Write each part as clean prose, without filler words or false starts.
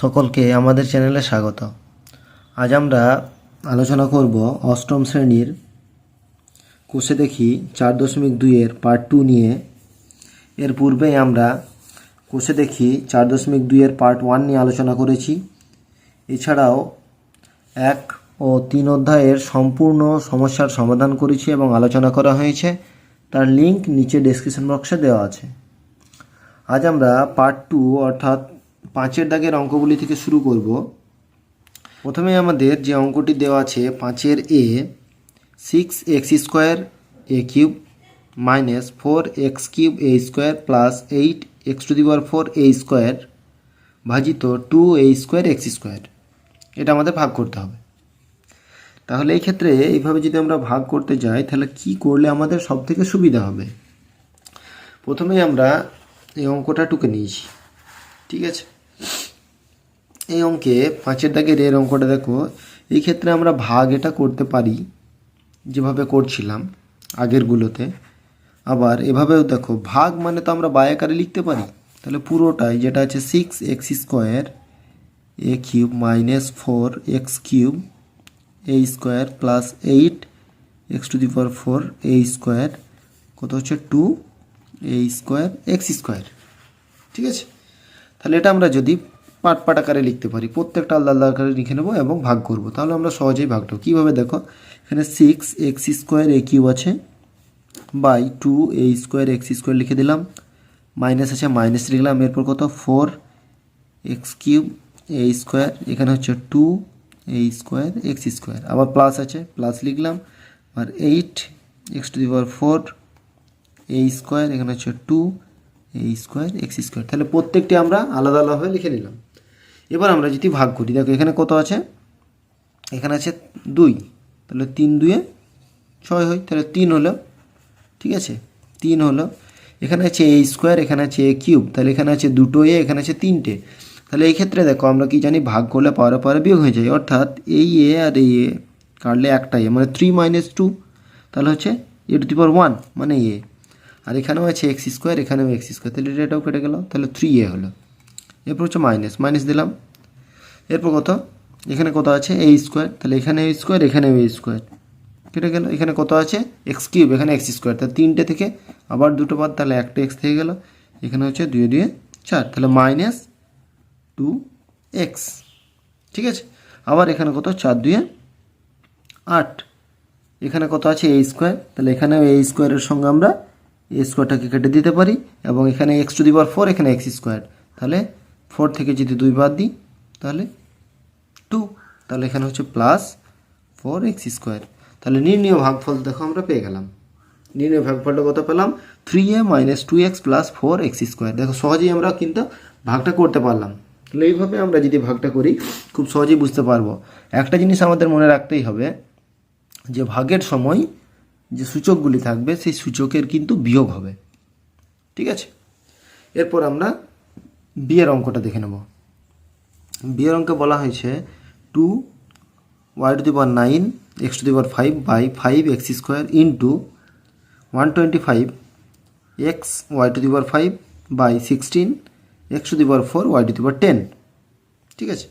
সকলকে আমাদের চ্যানেলে স্বাগত। আজ আমরা আলোচনা করব অষ্টম শ্রেণীর কোষে দেখি 4.2 পার্ট 2 নিয়ে। এর পূর্বে আমরা কোষে দেখি 4.2 পার্ট 1 নিয়ে আলোচনা করেছি। এছাড়াও 1 ও 3 অধ্যায়ের সম্পূর্ণ সমস্যার সমাধান করেছি এবং আলোচনা করা হয়েছে। তার লিঙ্ক নিচে ডেসক্রিপশন বক্সে দেওয়া আছে। আজ আমরা পার্ট 2 অর্থাৎ 5-এর দাগের অঙ্কগুলি থেকে শুরু করব। প্রথমে আমাদের যে অঙ্কটি দেওয়া আছে 5-এর এ, 6x² a³ minus 4x³ a² plus 8x⁴ a² ভাজিত 2a² x², এটা আমাদের ভাগ করতে হবে। তাহলে এই ক্ষেত্রে এইভাবে যদি আমরা ভাগ করতে যাই তাহলে কি করলে আমাদের সব থেকে সুবিধা হবে। প্রথমেই আমরা এই অঙ্কটা টুকে নিয়েছি, ঠিক আছে। এই অঙ্কে 5-এর দাগের এর অঙ্কটা দেখো, এই ক্ষেত্রে আমরা ভাগ এটা করতে পারি যেভাবে করছিলাম আগেরগুলোতে। আবার এভাবেও দেখো, ভাগ মানে তো আমরা বাই আকারে লিখতে পারি। তাহলে পুরোটাই যেটা আছে 6x² a³ minus 4x³ a² plus 8x⁴ a² কত হচ্ছে 2a² x², ঠিক আছে। তাহলে এটা আমরা যদি পার্ট পার্ট আকারে লিখতে পারি, প্রত্যেকটা আলাদা আলাদা আকারে লিখে নেব এবং ভাগ করব, তাহলে আমরা সহজেই ভাগটা কীভাবে দেখো, এখানে 6x² a³ আছে বাই 2a² x² লিখে দিলাম, মাইনাস আছে মাইনাস লিখলাম, এরপর কত 4x³ a², এখানে হচ্ছে 2a² x², আবার প্লাস আছে প্লাস লিখলাম, আর 8x⁴ a², এখানে হচ্ছে 2a² x²। তাহলে প্রত্যেকটি আমরা আলাদা আলাদাভাবে লিখে নিলাম। এবার আমরা যদি ভাগ করি, দেখো এখানে কত আছে, এখানে আছে 2, তাহলে 3 2 6 হয়, তাহলে 3 হলো, ঠিক আছে 3 হলো। এখানে আছে a², এখানে আছে a³, তাহলে এখানে আছে দুটো এ, এখানে আছে 3টে। তাহলে এই ক্ষেত্রে দেখো আমরা কি জানি, ভাগ করলে পাওয়ার পরে বিয়োগ হয়ে যায়, অর্থাৎ এই এ আর এই এ কাটলে একটা এ, মানে 3 - 2, তাহলে হচ্ছে a⁴ মানে এ। আর এখানেও আছে x², এখানেও x², তাহলে এটাও কেটে গেল, তাহলে 3a হলো। এরপর হচ্ছে মাইনাস মাইনাস দিলাম, এরপর কত, এখানে কত আছে a², তাহলে এখানে a², এখানেও a² কেটে গেল। এখানে কত আছে x³, এখানে x², তাহলে 3টে থেকে আবার দুটো বাদ, তাহলে একটা x থেকে গেল। এখানে হচ্ছে 2 2 4, তাহলে -2x, ঠিক আছে। আবার এখানে কত 4 2 8, এখানে কত আছে a², তাহলে এখানেও a² এর সঙ্গে আমরা a²টাকে কেটে দিতে পারি, এবং এখানে x⁴, এখানে x², তাহলে 4 থেকে যদি 2 বাদ দিই তাহলে 2, তাহলে এখানে হচ্ছে প্লাস 4x²। তাহলে নির্ণয় ভাগফল দেখো আমরা পেয়ে গেলাম। নির্ণয় ভাগফলটা কত পেলাম, 3a - 2x প্লাস 4x²। দেখো সহজেই আমরা কিন্তু ভাগটা করতে পারলাম। তাহলে এইভাবে আমরা যদি ভাগটা করি খুব সহজেই বুঝতে পারবো। একটা জিনিস আমাদের মনে রাখতেই হবে যে ভাগের সময় যে সূচকগুলি থাকবে সেই সূচকের কিন্তু বিয়োগ হবে, ঠিক আছে। এরপর আমরা বিয়ের অঙ্কটা দেখে নেব। বিয়ের অঙ্কে বলা হয়েছে 2y⁹ x⁵ by 5x² into 125xy⁵ by 16x⁴ y⁴ 10, ঠিক আছে।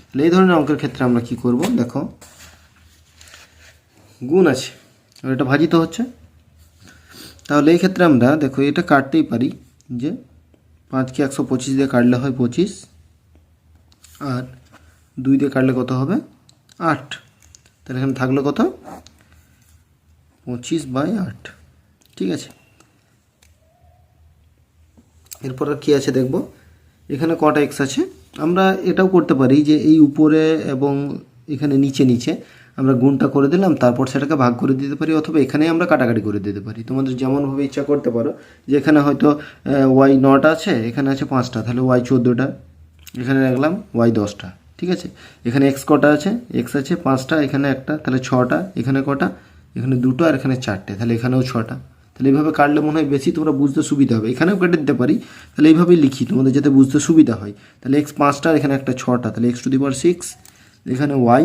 তাহলে এই ধরনের অঙ্কের ক্ষেত্রে আমরা কি করব, দেখো গুণ আছে আর এটা ভাজিত হচ্ছে। তাহলে এই ক্ষেত্রে আমরা দেখো এটা কাটতেই পারি, যে 5কে 125 দিয়ে কাটলে হয় 25, আর 2 দিয়ে কাটলে কত হবে 8, তাহলে এখানে থাকলো কত 25/8, ঠিক আছে। এরপর আর কী আছে দেখব, এখানে কটা এক্স আছে। আমরা এটাও করতে পারি যে এই উপরে এবং এখানে নিচে নিচে আমরা গুণটা করে দিলাম, তারপর সেটাকে ভাগ করে দিতে পারি, অথবা এখানে আমরা কাটাকাটি করে দিতে পারি, তোমাদের যেমনভাবে ইচ্ছা করতে পারো। যে এখানে হয়তো y 9টা আছে, এখানে আছে 5টা, তাহলে y 14টা, এখানে রাখলাম y 10টা, ঠিক আছে। এখানে x কটা আছে, x আছে 5টা, এখানে একটা, তাহলে 6টা, এখানে কটা, এখানে 2টো, আর এখানে 4টে, তাহলে এখানেও 6টা। তাহলে এইভাবে কাটলে মনে হয় বেশি তোমরা বুঝতে সুবিধা হবে। এখানেও কেটে দিতে পারি, তাহলে এইভাবেই লিখি তোমাদের যাতে বুঝতে সুবিধা হয়। তাহলে x 5টা, এখানে একটা 6টা, তাহলে x⁴ 6, এখানে y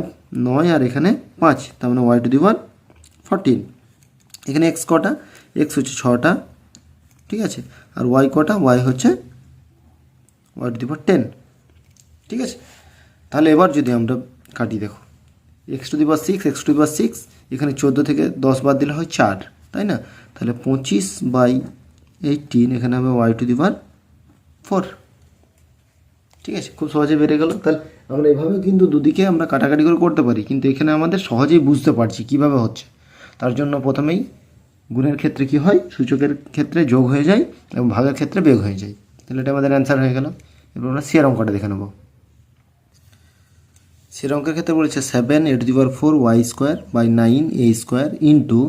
9, আর এখানে 5, তার মানে y⁴ 14। এখানে x কটা, x হচ্ছে 6টা, ঠিক আছে, আর y কটা, y হচ্ছে y⁴ 10, ঠিক আছে। তাহলে এবার যদি আমরা কাটি, দেখো x two the power six, x two the power six, এখানে 14 থেকে 10 বাদ দিলে হয় 4, তাই না? তাহলে 25/18 এখানে হবে ওয়াই টু দি পাওয়ার 4। ঠিক আছে, খুব সহজে বেড়ে গেল। তাহলে আমরা এভাবে কিন্তু দুদিকে আমরা কাটাকাটি করে করতে পারি, কিন্তু এখানে আমাদের সহজেই বুঝতে পারছি কীভাবে হচ্ছে। তার জন্য প্রথমেই গুণের ক্ষেত্রে কি হয়, সূচকের ক্ষেত্রে যোগ হয়ে যায় এবং ভাগের ক্ষেত্রে বিয়োগ হয়ে যায়। তাহলে এটা আমাদের অ্যান্সার হয়ে গেল। এবার আমরা সিয়ার অঙ্কটা দেখে নেব। সিয়ার অঙ্কের ক্ষেত্রে বলেছে 7a/4y² / 9a² ইন্টু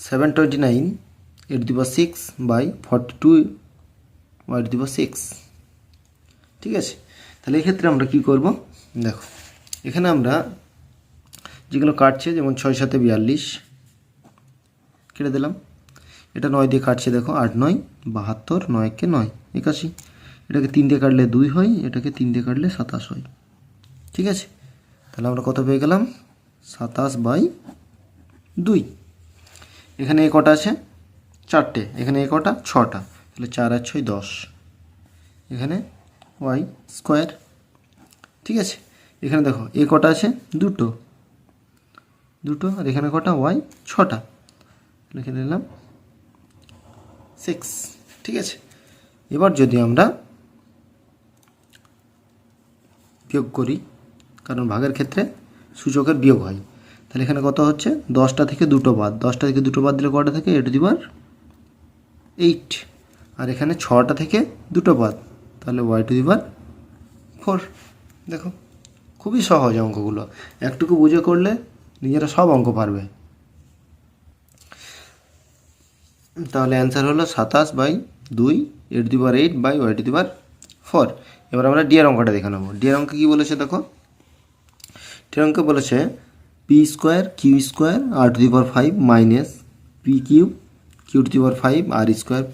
729(6/42y6। ঠিক আছে, তাহলে এক্ষেত্রে আমরা কি করব, দেখো এখানে আমরা যেগুলো কাটছে, যেমন 6 7 42 কেটে দিলাম, এটা 9 দিয়ে কাটছে, দেখো 8 9 72, 9 কে 9 81, এটাকে 3 দিয়ে কাটলে 2 হয়, এটাকে 3 দিয়ে কাটলে 27 হয়। ঠিক আছে, তাহলে আমরা কত পেয়ে গেলাম, 27/2। এখানে এ কটা আছে, 4টে, এখানে এ কটা, 6টা, তাহলে 4 আর 6 10, এখানে y²। ঠিক আছে, এখানে দেখো এ কটা আছে, দুটো, আর এখানে কটা, y 6টা, লিখে নিলাম 6। ঠিক আছে, এবার যদি আমরা বিয়োগ করি, কারণ ভাগের ক্ষেত্রে সূচকের বিয়োগ হয়, তাহলে এখানে কত হচ্ছে, 10টা থেকে 2টো বাদ, 10টা থেকে 2টো বাদ দিলে কটা থেকে, a টু দি পাওয়ার 8, আর এখানে 6টা থেকে 2টো বাদ, তাহলে y টু দি পাওয়ার 4। দেখো খুবই সহজ অঙ্কগুলো, একটুকু বুঝে করলে নিজেরা সব অঙ্ক পারবে। তাহলে অ্যান্সার হলো 27/2 a to the power 8/y to the power 4। এবার আমরা ডি এর অঙ্কটা দেখে নেবো। ডি এর অঙ্কে কী বলেছে দেখো, ডি এর অঙ্কে বলেছে p² q² r to the power 5 minus p³ q to the power 5 r²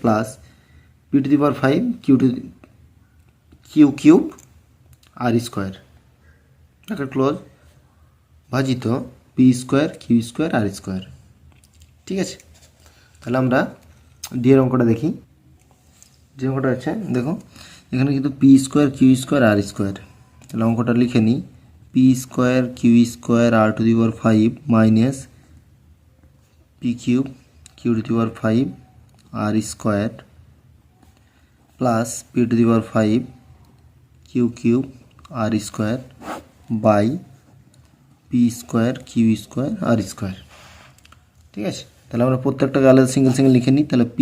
plus p to the power 5 q³ r², bracket close, ভাজিত p² q² r²। ঠিক আছে, তাহলে আমরা ডি এর অঙ্কটা দেখি। যে অঙ্কটা আছে দেখো, এখানে কিন্তু p² q² r², তাহলে অঙ্কটা লিখে নিই, p² q² r to the power 5 minus p³ q to the power 5 r² plus p to the power 5 q³ r² by p² q² r²। ঠিক আছে, তাহলে আমরা প্রত্যেকটাকে আলাদা সিঙ্গেল সিঙ্গেল লিখে নিই। তাহলে p²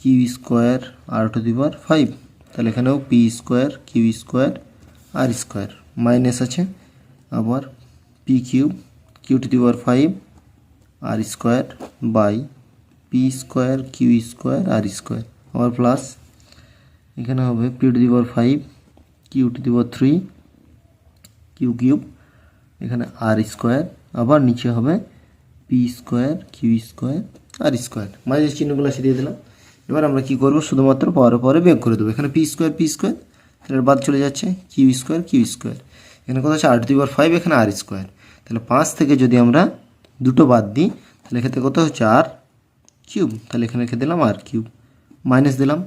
q² r to the power 5, তাহলে এখানেও p² q² r² মাইনাস আছে, আবার p³ q to the power 5 r² by p² q² r², আবার প্লাস এখানে হবে p to the power 5 q to the power 3 q³ এখানে r², আবার নিচে হবে p² q² r², মাঝে চিহ্নগুলো আসে দিয়ে দিলাম। এবার আমরা কি করব, শুধুমাত্র পাওয়ার পরে বিয়োগ করে দেবো। এখানে p² তাহলে বাদ চলে যাচ্ছে, q² এখানে কত আছে, r টু দি পাওয়ার 5, এখানে r², তাহলে 5 থেকে যদি আমরা দুটো বাদ দিই, তাহলে এক্ষেত্রে কত হচ্ছে r³, তাহলে এখানে রেখে দিলাম r³ মাইনাস দিলাম।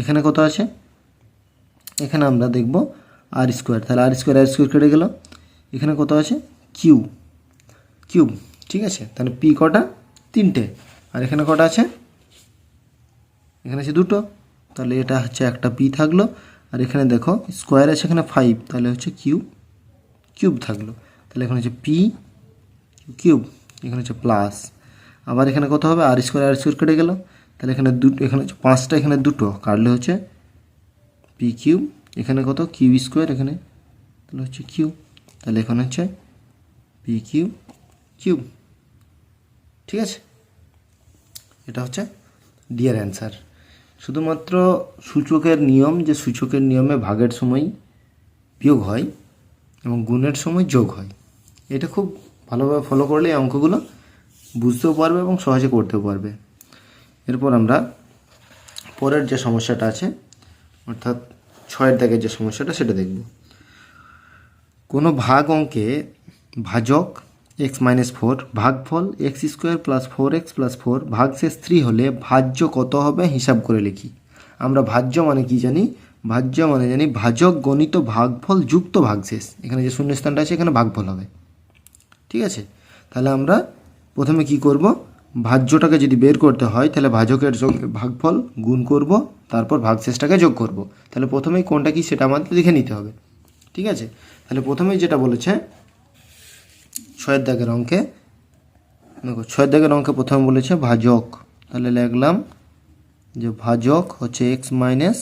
এখানে কত আছে, এখানে আমরা দেখব r², তাহলে r² কেটে গেল, এখানে কত আছে কিউব। ঠিক আছে, তাহলে p কটা, 3টে, আর এখানে কটা আছে, এখানে আছে 2টো, তাহলে এটা হচ্ছে একটা p থাকলো, আর এখানে দেখো স্কোয়ার আছে এখানে 5, তাহলে হচ্ছে কিউব থাকলো, তাহলে এখানে হচ্ছে p³ এখানে হচ্ছে প্লাস, আবার এখানে কত হবে, r² কেটে গেল, তাহলে এখানে এখানে হচ্ছে 5টা, এখানে 2টো কাটলে হচ্ছে p³ এখানে কত q², এখানে তাহলে হচ্ছে q, তাহলে এখানে হচ্ছে p³ ঠিক আছে, এটা হচ্ছে ডি এর অ্যান্সার। শুধুমাত্র সূচকের নিয়ম, যে সূচকের নিয়মে ভাগের সময় বিয়োগ হয় এবং গুণের সময় যোগ হয়, এটা খুব ভালোভাবে ফলো করলে এই অঙ্কগুলো বুঝতেও পারবে এবং সহজে করতেও পারবে। এরপর আমরা পরের যে সমস্যাটা আছে, অর্থাৎ 6 দাগের যে সমস্যাটা, সেটা দেখব। কোনো ভাগ অঙ্কে ভাজক x-4 ভাগফল x² প্লাস 4x প্লাস 4 ভাগশেষ 3 হলে ভাজ্য কত হবে হিসাব করে লিখি। আমরা ভাজ্য মানে কি জানি, ভাজ্য মানে জানি ভাজক গণিত ভাগফল যুক্ত ভাগশেষ। এখানে যে শূন্যস্থানটা আছে এখানে ভাগফল হবে। ঠিক আছে, তাহলে আমরা প্রথমে কি করব, ভাজ্যটাকে যদি বের করতে হয় তাহলে ভাজকের সঙ্গে ভাগফল গুণ করব, তারপর ভাগশেষটাকে যোগ করব। তাহলে প্রথমেই কোনটা কি সেটা আমাদের দেখে নিতে হবে। ঠিক আছে, তাহলে প্রথমেই যেটা বলেছে 6 দাগের অঙ্কে, দেখো 6 দাগের অঙ্কে প্রথমে বলেছে ভাজক, তাহলে লিখলাম যে ভাজক হচ্ছে এক্স মাইনাস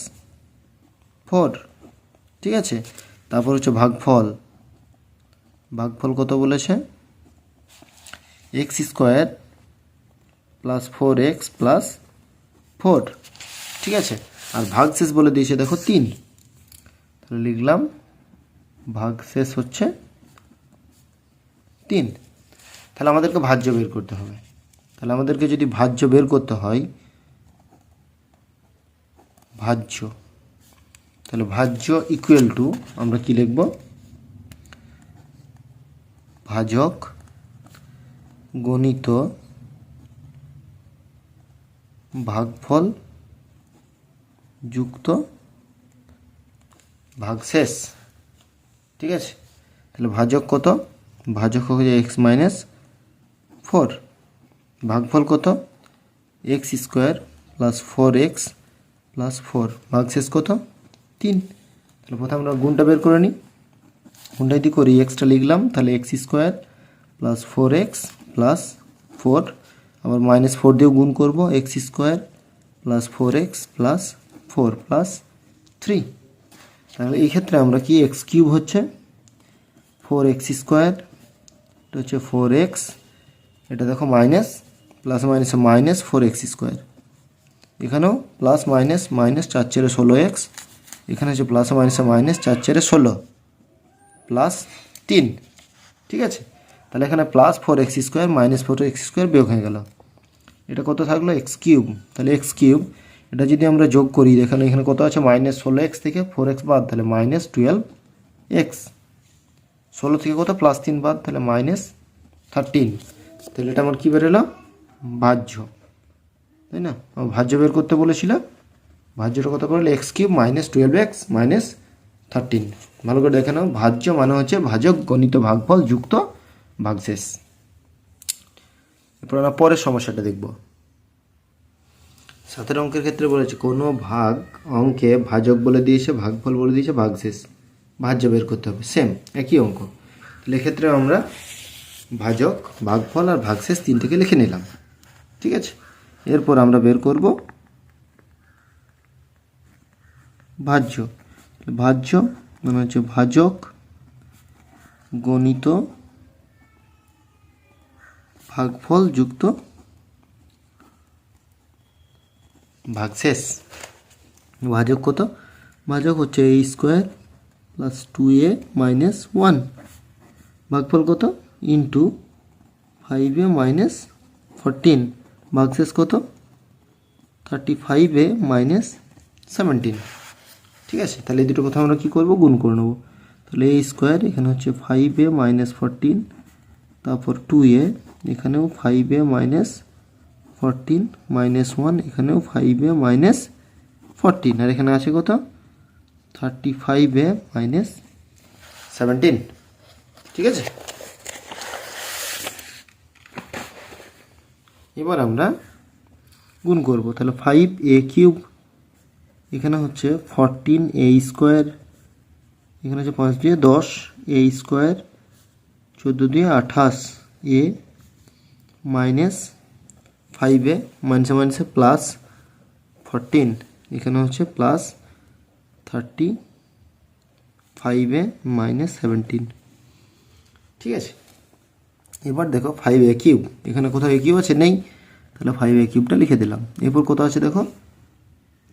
4। ঠিক আছে, তারপর হচ্ছে ভাগফল, ভাগফল কত বলেছে, x square plus 4x plus 4। ঠিক আছে, আর ভাগশেষ বলে দিয়েছে দেখো 3, তাহলে লিখলাম ভাগশেষ হচ্ছে 3। তাহলে আমাদেরকে ভাজ্য বের করতে হবে। তাহলে আমাদেরকে যদি ভাজ্য বের করতে হয়, ভাজ্য, তাহলে ভাজ্য ইকুয়াল টু আমরা কি লিখব, ভাজক গণিত ভাগফল যুক্ত ভাগশেষ। ঠিক আছে, তাহলে ভাজক কত, ভাজক হচ্ছে এক্স মাইনাস 4, ভাগফল কত x square plus 4x plus 4, ভাগশেষ কত 3। তাহলে প্রথমে আমরা গুণটা বের করে নিই, গুণটা যদি করি এক্সটা লিখলাম, তাহলে x square plus 4x plus 4, আবার -4 দিয়েও গুণ করব, x square plus 4x plus 4 plus 3। তাহলে এই ক্ষেত্রে আমরা কি এক্স কিউব হচ্ছে 4x স্কোয়ার, এটা হচ্ছে 4x, এটা দেখো মাইনাস, প্লাস মাইনাসে মাইনাস 4x স্কোয়ার, এখানেও প্লাস মাইনাস মাইনাস 4 4 16x, এখানে হচ্ছে প্লাস মাইনাসে মাইনাস 4 4 16 প্লাস 3। ঠিক আছে, তাহলে এখানে plus 4x square minus 4x square বিয়োগ হয়ে গেল, এটা কত থাকলো এক্স কিউব। তাহলে এক্স কিউব এটা যদি আমরা যোগ করি, এখানে কত আছে -16x থেকে 4x বাদ, তাহলে -12x, 16 থেকে কত প্লাস 3 বাদ, তাহলে -13। তাহলে এটা আমার কী বেরোলো, ভাজ্য, তাই না, ভাজ্য বের করতে বলেছিল, ভাজ্যটা কত করলে এক্স কিউব -12x -13। ভালো করে দেখে নাও, ভাজ্য মানে হচ্ছে ভাজক গণিত ভাগফল যুক্ত ভাগশেষ। এরপর আমরা পরের সমস্যাটা দেখব। 7 অঙ্কের ক্ষেত্রে বলেছে কোনো ভাগ অঙ্কে ভাজক বলে দিয়েছে, ভাগফল বলে দিয়েছে, ভাগশেষ, ভাজ্য বের করতে হবে, সেম একই অঙ্ক। তাহলে এক্ষেত্রে আমরা ভাজক, ভাগফল আর ভাগশেষ তিনটেকে লিখে নিলাম। ঠিক আছে, এরপর আমরা বের করব ভাজ্য। ভাজ্য মানে হচ্ছে ভাজক গণিত ভাগফল যুক্ত ভাগশেষ। ভাজক কত, ভাজক হচ্ছে a square plus 2a minus 1, ভাগফল কত ইন্টু 5a মাইনাস 14, ভাগশেষ কত 35a মাইনাস 17। ঠিক আছে, তাহলে এই দুটো কথা আমরা কী করবো, গুণ করে নেবো। তাহলে a স্কোয়ার এখানে হচ্ছে 5a মাইনাস 14, তারপর 2a এখানেও 5a মাইনাস 14 মাইনাস 1, এখানেও 5a মাইনাস 14, আর এখানে আছে কত 35a মাইনাস 17। ঠিক আছে, এবার আমরা গুণ করব। তাহলে 5a কিউব, এখানে হচ্ছে 14a স্কোয়ার, এখানে হচ্ছে 5 দিয়ে 10, a স্কোয়ার 14 দিয়ে 28a মাইনাস 5a মাইনাসে মাইনাসে প্লাস 14, এখানে হচ্ছে প্লাস 35a মাইনাস 17। ঠিক আছে, এবার দেখো 5a কিউব, এখানে কোথাও a কিউব আছে, নেই, তাহলে 5a কিউবটা লিখে দিলাম। এরপর কোথাও আছে দেখো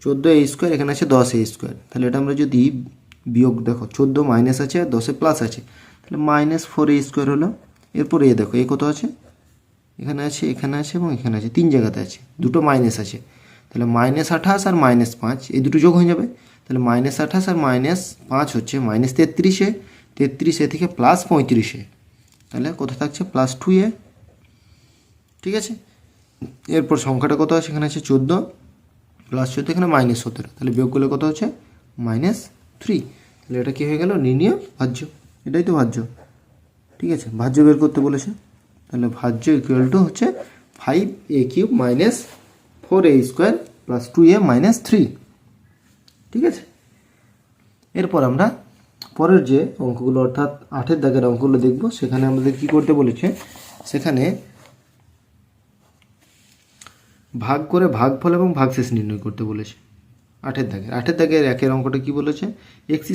14a স্কোয়ার, এখানে আছে 10a স্কোয়ার, তাহলে এটা আমরা যদি বিয়োগ, দেখো 14 মাইনাস আছে, 10 প্লাস আছে, তাহলে -4a স্কোয়ার হলো। এরপর এ দেখো এ কত আছে, এখানে আছে, এখানে আছে এবং এখানে আছে, 3 জায়গাতে আছে, দুটো মাইনাস আছে, তাহলে -28 আর -5 এই দুটো যোগ হয়ে যাবে, তাহলে -28 আর -5 হচ্ছে -33a, 33a থেকে +35a, তাহলে কত থাকছে +2a। ঠিক আছে, এরপর সংখ্যাটা কত আছে, এখানে আছে 14 +14, এখানে -17, তাহলে বিয়োগ করলে কত হচ্ছে -3। তাহলে এটা কী হয়ে গেল? নির্ণীয় ভাজ্য। এটাই তো ভাজ্য, ঠিক আছে। ভাজ্য বের করতে বলেছে, তাহলে ভাজ্য ইকুয়াল টু হচ্ছে 5a³ - 4a² + 2a - 3, ঠিক আছে। এরপর আমরা পরের যে অঙ্কগুলো অর্থাৎ 8-এর দাগের অঙ্কগুলো দেখব। সেখানে আমাদের কি করতে বলেছে, সেখানে ভাগ করে ভাগফল এবং ভাগশেষ নির্ণয় করতে বলেছে। 8-এর দাগের 1-এর অঙ্কটা কি বলেছে? x²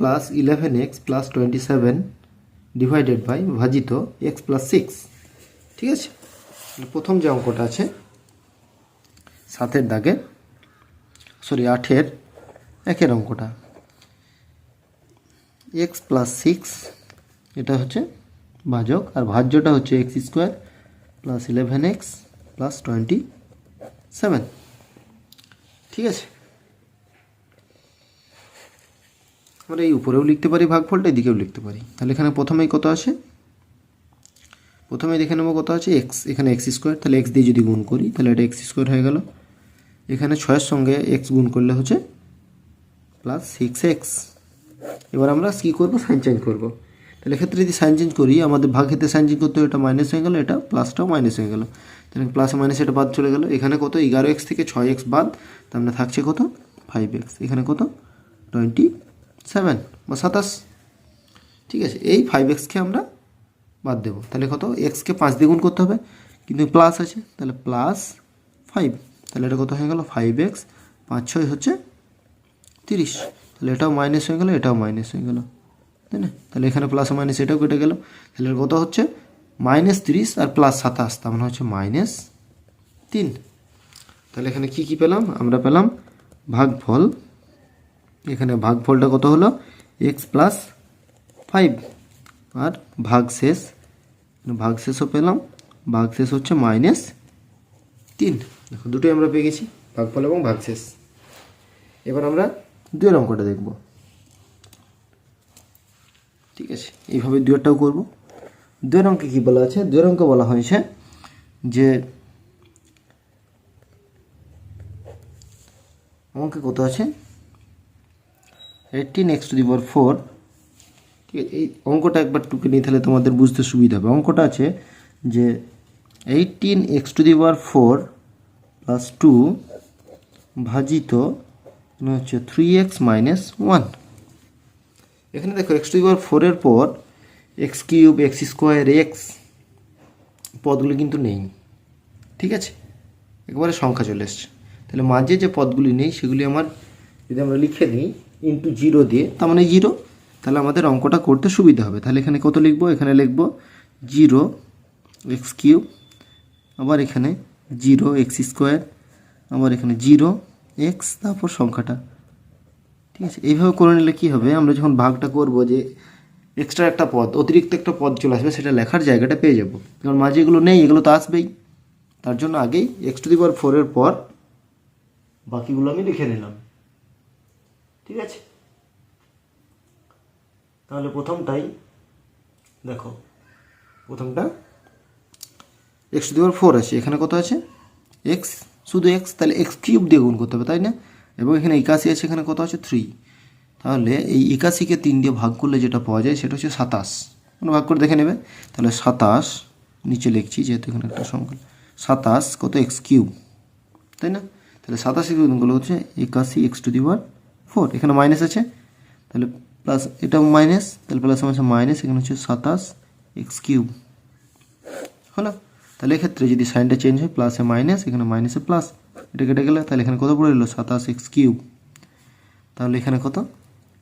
+ 11x + 27 ডিভাইডেড বাই ভাজিত x + 6, ঠিক আছে। প্রথম যে অঙ্কটা আছে 8-এর 1-এর অঙ্কটা x + 6, এটা হচ্ছে ভাজক, আর ভাজ্যটা হচ্ছে x² + 11x + 27, ঠিক আছে। আমরা এই উপরেও লিখতে পারি ভাগফলটা, এদিকেও লিখতে পারি। তাহলে এখানে প্রথমেই কত আছে? প্রথমে দেখে নেব কত আছে x, এখানে x², তাহলে x দিয়ে যদি গুণ করি তাহলে এটা x² হয়ে গেল। এখানে 6-এর সঙ্গে x গুণ করলে হচ্ছে +6x। এবার আমরা কী করবো? সাইন চেঞ্জ করবো। তাহলে এক্ষেত্রে যদি সাইন চেঞ্জ করি, আমাদের ভাগ ক্ষেত্রে সাইন চেঞ্জ করতে এটা মাইনাস হয়ে গেল, এটা প্লাসটাও মাইনাস হয়ে গেল। তাহলে প্লাসে মাইনাস এটা বাদ চলে গেল। এখানে কত? 11x থেকে 6x বাদ, তার মানে থাকছে কত? 5x। এখানে কত? 27 বা 27, ঠিক আছে। এই 5xকে আমরা বাদ দেবো, তাহলে কত? xকে 5 দিয়ে গুণ করতে হবে, কিন্তু প্লাস আছে, তাহলে +5। তাহলে এটা কত হয়ে গেল? 5x 5×6 হচ্ছে 30। তাহলে এটাও মাইনাস হয়ে গেল, এটাও মাইনাস হয়ে গেল, তাই না? তাহলে এখানে প্লাস মাইনাস এটাও কেটে গেল। তাহলে কত হচ্ছে? -30 আর +27, তার মানে হচ্ছে -3। তাহলে এখানে কি কি পেলাম? আমরা পেলাম ভাগফল। এখানে ভাগফলটা কত হলো? x + 5, আর ভাগশেষও পেলাম, ভাগশেষ হচ্ছে -3। দেখো দুটোই আমরা পেয়ে গেছি, ভাগফল এবং ভাগশেষ। এবার আমরা 2-এর অঙ্কটা দেখব, ঠিক আছে। এইভাবে 2-এরটাও করব। 2-এর অঙ্কে কী বলা আছে? 2-এর অঙ্কে বলা হয়েছে যে অঙ্কে কত আছে? 18x⁴, ঠিক আছে। এই অঙ্কটা একবার টুকে নিই, তাহলে তোমাদের বুঝতে সুবিধা হবে। অঙ্কটা আছে যে 18x⁴ + 2 ভাজিত হচ্ছে 3x - 1। এখানে দেখো x⁴ এর পর x³ x² x পদগুলি কিন্তু নেই, ঠিক আছে। একবারে সংখ্যা চলে এসছে। তাহলে মাঝে যে পদগুলি নেই সেগুলি আমার যদি আমরা লিখে নিই ইন্টু 0 দিয়ে, তার মানে 0, তাহলে আমাদের অঙ্কটা করতে সুবিধা হবে। তাহলে এখানে কত লিখব? এখানে লিখব 0x³, আবার এখানে 0x², আবার এখানে 0x, তারপর সংখ্যাটা, ঠিক আছে। এইভাবে করে নিলে কী হবে? আমরা যখন ভাগটা করব, যে এক্সট্রা একটা পদ, অতিরিক্ত একটা পদ চলে আসবে, সেটা লেখার জায়গাটা পেয়ে যাব। কারণ মাঝে এগুলো নেই, এগুলো তো আসবেই। তার জন্য আগেই x⁴ এর পর বাকিগুলো আমি লিখে নিলাম, ঠিক আছে। তাহলে প্রথমটাই দেখো, প্রথমটা x⁴ আছে, এখানে কত আছে? x, শুধু x, তাহলে x³ দিয়ে গুণ করতে হবে, তাই না? এবং এখানে 81 আছে, এখানে কত আছে? 3। তাহলে এই 81কে 3 দিয়ে ভাগ করলে যেটা পাওয়া যায় সেটা হচ্ছে 27। মানে ভাগ করে দেখে নেবে। তাহলে 27 নিচে লিখছি, যেহেতু এখানে একটা সংখ্যা, 27 কত? x³, তাই না? তাহলে 87 গুণগুলো হচ্ছে 81x⁴। এখানে মাইনাস আছে, তাহলে প্লাস, এটাও মাইনাস, তাহলে প্লাস মাইনাস, এখানে হচ্ছে 27x³ হলো। তাহলে এক্ষেত্রে যদি সাইনটা চেঞ্জ হয়, প্লাসে মাইনাস, এখানে মাইনাসে প্লাস, এটা কেটে গেলে, তাহলে এখানে কত পড়ে এলো? 27x³। তাহলে এখানে কত?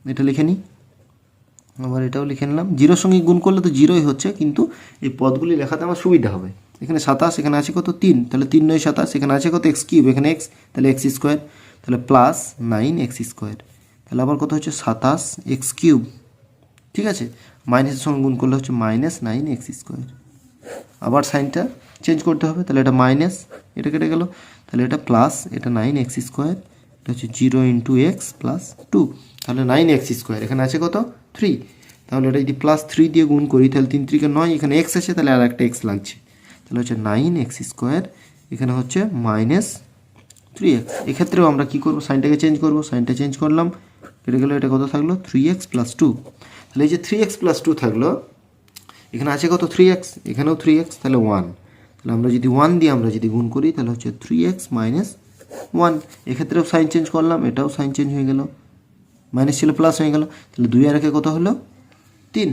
এটা লিখে নিই, আবার এটাও লিখে নিলাম। 0-র সঙ্গে গুণ করলে তো 0ই হচ্ছে, কিন্তু এই পদগুলি লেখাতে আমার সুবিধা হবে। এখানে 27, এখানে আছে কত? 3, তাহলে 3 9 27, এখানে আছে কত? x³, এখানে x, তাহলে x², তাহলে +9x²। তাহলে আবার কত হচ্ছে? 27x³, ঠিক আছে। মাইনাসের সঙ্গে গুণ করলে হচ্ছে -9x²। আবার সাইনটা চেঞ্জ করতে হবে, তাহলে এটা মাইনাস, এটা কেটে গেল, তাহলে এটা প্লাস, এটা 9x², এটা হচ্ছে 0 × x + 2, তাহলে 9x²। এখানে আছে কত? 3। তাহলে এটা যদি +3 দিয়ে গুণ করি, তাহলে 3 3 9, এখানে x আছে, তাহলে আর একটা x লাগছে, তাহলে হচ্ছে 9x², এখানে হচ্ছে 3x। এক্ষেত্রেও আমরা কী করবো, সাইনটাকে চেঞ্জ করবো, সাইনটা চেঞ্জ করলাম, কেটে গেলো, এটা কত থাকলো 3x + 2। তাহলে এই যে 3x + 2 থাকলো, এখানে আছে কত 3x, এখানেও 3x, তাহলে 1। তাহলে আমরা যদি 1 দিয়ে আমরা যদি গুণ করি তাহলে হচ্ছে 3x - 1। এক্ষেত্রেও সাইন চেঞ্জ করলাম, এটাও সাইন চেঞ্জ হয়ে গেল, মাইনাস ছিল প্লাস হয়ে গেল। তাহলে 2 আর 1 কত হলো 3।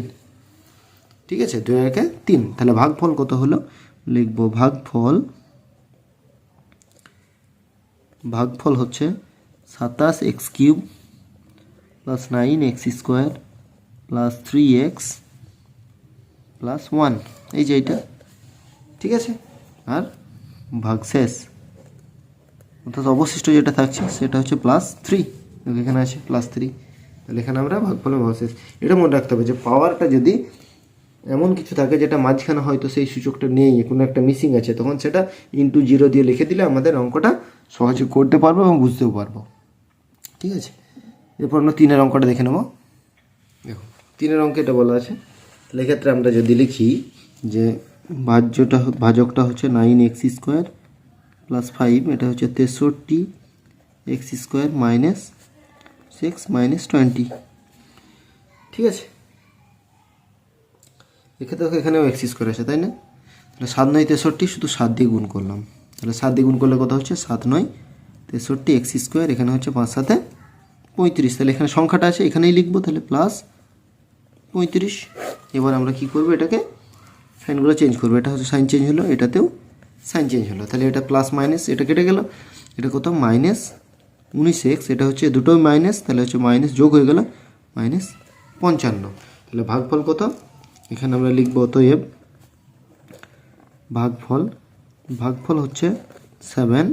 ঠিক আছে, 2 আর 1 3। তাহলে ভাগফল কত হলো, লিখবো ভাগফল হচ্ছে 27x³ + 9x² + 3x + 1, এই যে এইটা। ঠিক আছে, আর ভাগশেষ অর্থাৎ অবশিষ্ট যেটা থাকছে সেটা হচ্ছে +3, এখানে আছে +3। তাহলে এখানে আমরা ভাগফল এবং ভাগশেষ এটা মনে রাখতে হবে যে পাওয়ারটা যদি এমন কিছু থাকে যেটা মাঝখানে হয়তো সেই সূচকটা নেই, কোনো একটা মিসিং আছে, তখন সেটা * 0 দিয়ে লিখে দিলে আমাদের অঙ্কটা সহজে করতে পারবো এবং বুঝতেও পারবো। ঠিক আছে, এরপর আমরা 3-এর অঙ্কটা দেখে নেব। দেখো 3-এর অঙ্কে এটা বলা আছে। তাহলে এক্ষেত্রে আমরা যদি লিখি যে ভাজকটা হচ্ছে 9x² + 5, এটা হচ্ছে 63x² - 6 - 20। ঠিক আছে, এক্ষেত্রে এখানেও x² আছে, তাই না? তাহলে 7 9 63, শুধু 7 দিয়ে গুণ করলাম। তাহলে 7 দিয়ে গুণ করলে কত হচ্ছে 7 9 63 x², এখানে হচ্ছে 5 7 35। তাহলে এখানে সংখ্যাটা আছে, এখানেই লিখবো, তাহলে +35। এবার আমরা কি করব, এটাকে সাইনগুলো চেঞ্জ করবো। এটা হচ্ছে সাইন চেঞ্জ হলো, এটাতেও সাইন চেঞ্জ হলো। তাহলে এটা প্লাস মাইনাস, এটা কেটে গেল, এটা কত -19x, এটা হচ্ছে দুটোই মাইনাস, তাহলে হচ্ছে মাইনাস যোগ হয়ে গেল -55। তাহলে ভাগফল কত, এখানে আমরা লিখবো অতএব ভাগফল হচ্ছে 7,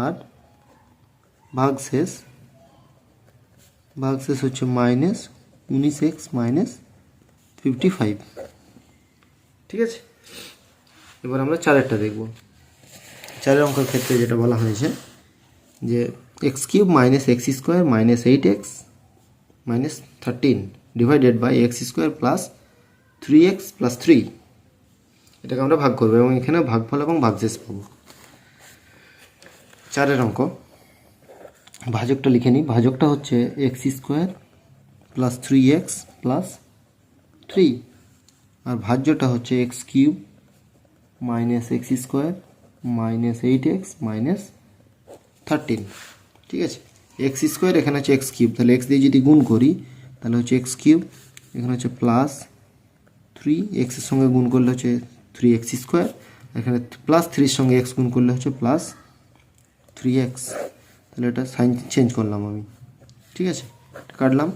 আর ভাগশেষ হচ্ছে -19x - 55। ঠিক আছে, এবার আমরা 4-এরটা দেখব। 4-এর অঙ্কের ক্ষেত্রে যেটা বলা হয়েছে যে x³ - x² - 8x - 13 / x² + 3x + 3, এটাকে আমরা ভাগ করবো এবং এখানে ভাগফল এবং ভাগশেষ পাবো। 4-এর অঙ্ক, ভাজকটা লিখে নিই। ভাজকটা হচ্ছে x² + 3x + 3, আর ভাজ্যটা হচ্ছে x³ - x² - 8x - 13। ঠিক আছে, x² এখানে হচ্ছে x³, তাহলে x দিয়ে যদি গুণ করি তাহলে হচ্ছে x³, এখানে হচ্ছে +3, x এর সঙ্গে গুণ করলে হচ্ছে 3x², এখানে +3 এর সঙ্গে x গুণ করলে হচ্ছে +3x। তাহলে এটা সাইন চেঞ্জ করলাম আমি। ঠিক আছে, কাটলাম,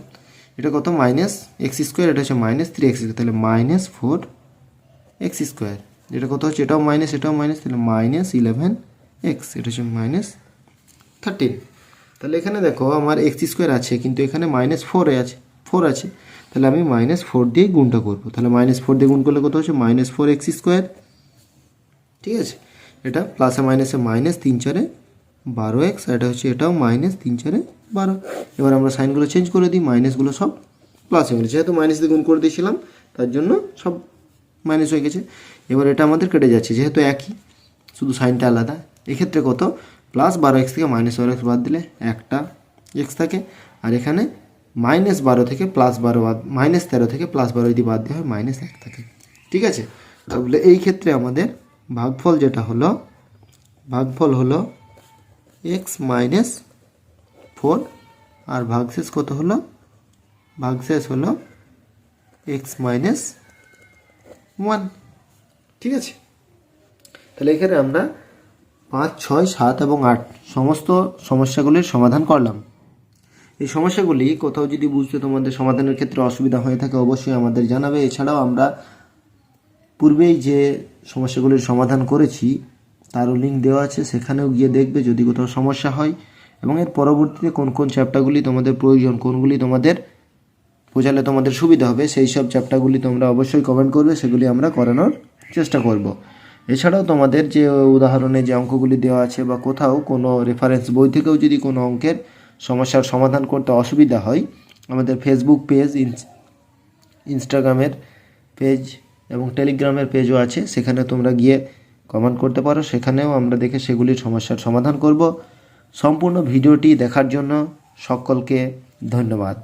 এটা কত -x², এটা হচ্ছে -3x², তাহলে -4x²। এটা কত হচ্ছে, এটাও মাইনাস, এটাও মাইনাস, তাহলে -11x, এটা হচ্ছে -13। তাহলে এখানে দেখো আমার x² আছে, কিন্তু এখানে -4 আছে, তাহলে আমি -4 দিয়ে গুণটা করবো। তাহলে -4 দিয়ে গুণ করলে কত হচ্ছে -4x²। ঠিক আছে, এটা প্লাসে মাইনাসে -3 4 12x, আর এটা হচ্ছে এটাও -3 4 12। এবার আমরা সাইনগুলো চেঞ্জ করে দিই, মাইনাসগুলো সব প্লাস হয়ে গেছে, যেহেতু মাইনাস দিয়ে গুণ করে দিয়েছিলাম তার জন্য সব মাইনাস হয়ে গেছে। এবার এটা আমাদের কেটে যাচ্ছে, যেহেতু একই, শুধু সাইনটা আলাদা। এক্ষেত্রে কত, +12x থেকে -12x বাদ দিলে একটা x থাকে, আর এখানে -12 থেকে +12 বাদ, -13 থেকে +12 যদি বাদ দেওয়া হয় -1 থাকে। ঠিক আছে, তাহলে এই ক্ষেত্রে আমাদের ভাগফল যেটা হলো, ভাগফল হলো x - 4, আর ভাগশেষ কত হলো, ভাগশেষ হলো x - 1। ঠিক আছে, তাহলে এখানে আমরা 5 6 7 এবং 8 সমস্ত সমস্যাগুলির সমাধান করলাম। এই সমস্যাগুলি কোথাও যদি বুঝতে তোমাদের সমাধানের ক্ষেত্রে অসুবিধা হয়ে থাকে অবশ্যই আমাদের জানাবে। এছাড়াও আমরা পূর্বেই যে সমস্যাগুলির সমাধান করেছি তারও লিঙ্ক দেওয়া আছে, সেখানেও গিয়ে দেখবে যদি কোথাও সমস্যা হয়, এবং এর পরবর্তীতে কোন কোন চ্যাপ্টারগুলি তোমাদের প্রয়োজন, কোনগুলি তোমাদের বোঝালে তোমাদের সুবিধা হবে, সেই সব চ্যাপ্টারগুলি তোমরা অবশ্যই কমেন্ট করবে, সেগুলি আমরা করানোর চেষ্টা করব। এছাড়াও তোমাদের যে উদাহরণে যে অঙ্কগুলি দেওয়া আছে বা কোথাও কোনো রেফারেন্স বই থেকেও যদি কোনো অঙ্কের সমস্যার সমাধান করতে অসুবিধা হয়, আমাদের ফেসবুক পেজ, ইনস্টাগ্রামের পেজ এবং টেলিগ্রামের পেজও আছে, সেখানে তোমরা গিয়ে কমেন্ট করতে পারো, সেখানেও আমরা দেখে সেগুলির সমস্যার সমাধান করব। সম্পূর্ণ ভিডিওটি দেখার জন্য সকলকে ধন্যবাদ।